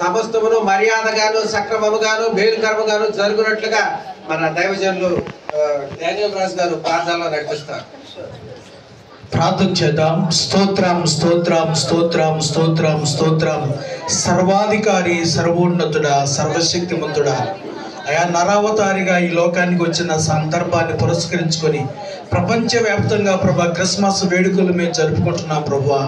సమస్తమును మర్యాదగాను సక్రమముగాను మేలుకరముగాను జరుగునట్లుగా మన దైవజనులు డానియల్ రాజు గారు ప్రార్థనలో నడిపిస్తారు. ప్రార్థన చేద్దాం. స్తోత్రం స్తోత్రం స్తోత్రం స్తోత్రం స్తోత్రం. సర్వాధికారి, సర్వోన్నతుడా, సర్వశక్తిమంతుడా, అయా నరావతారిగా ఈ లోకానికి వచ్చిన సందర్భాన్ని పురస్కరించుకొని ప్రపంచవ్యాప్తంగా ప్రభా క్రిస్మస్ వేడుకలు మేము జరుపుకుంటున్నాం ప్రభా.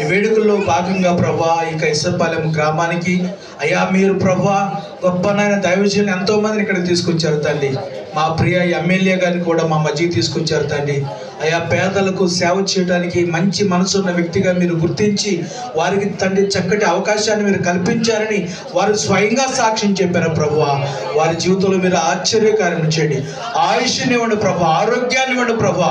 ఈ వేడుకల్లో భాగంగా ప్రభా ఈ కైసరపాలెం గ్రామానికి అయా మీరు ప్రభా గొప్పనైన దైవజనులు ఎంతో మందిని ఇక్కడికి తీసుకొచ్చారు తండ్రి. మా ప్రియ ఎమ్మెల్యే గారిని కూడా మా మధ్యకి తీసుకొచ్చారు తండ్రి. అయా పేదలకు సేవ చేయడానికి మంచి మనసున్న వ్యక్తిగా మీరు గుర్తించి వారికి తండ్రి చక్కటి అవకాశాన్ని మీరు కల్పించారని వారు స్వయంగా సాక్ష్యం చెప్పారు ప్రభువా. వారి జీవితంలో మీరు ఆశ్చర్యకార్యం చేయండి, ఆయుష్ని ఇవ్వండి ప్రభా, ఆరోగ్యాన్ని ఇవ్వండి ప్రభా.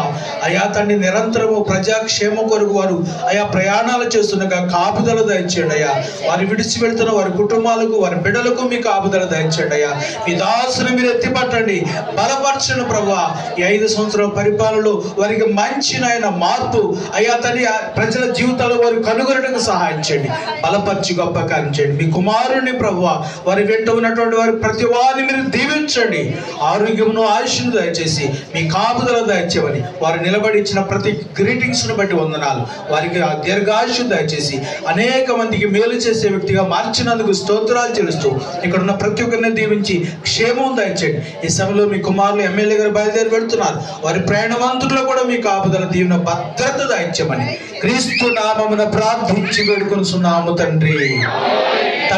అయా తండ్రి నిరంతరము ప్రజాక్షేమం కొరకు వారు అయా ప్రయాణాలు చేస్తుండగా కాపుదల దయచేయండి అయ్యా. వారు విడిచి వెళ్తున్న వారి కుటుంబాలకు వారి బిడ్డలకు మీ కాపుదల దయచేయండి అయ్యా. మీ దాసుని మీరు ఎత్తిపట్టండి, బలపరచండి ప్రభా. ఈ 5 సంవత్సరాల పరిపాలనలో వారికి మంచి నాయన మార్పు అయ్యా తండ్రి ప్రజల జీవితాల్లో వారు కనుగొనడానికి సహాయం చేయండి, బలపరిచి గొప్ప కార్యం చేయండి. మీ కుమారుని ప్రభువా వారి వెంట ఉన్నటువంటి వారి ప్రతి వారిని మీరు దీవించండి, ఆరోగ్యమును ఆయుష్ను దయచేసి మీ కాపుదల దయచేయమని వారు నిలబడి ఇచ్చిన ప్రతి గ్రీటింగ్స్ను బట్టి వందనాలు. వారికి ఆ దీర్ఘాయుషు దయచేసి అనేక మందికి మేలు చేసే వ్యక్తిగా మార్చినందుకు స్తోత్రాలు చెల్లిస్తూ ఇక్కడ ఉన్న ప్రతి ఒక్కరిని దీవించి క్షేమం దయచేయండి. ఈ సమయంలో మీ కుమారులు ఎమ్మెల్యే గారు బయలుదేరి వెళ్తున్నారు, వారి ప్రయాణవంతుల్లో కూడా మీ కాపుదల దీవెన భద్రత దయచేయమని క్రీస్తు నామమున ప్రార్థించి వేడుకొనుచున్నాము తండ్రి.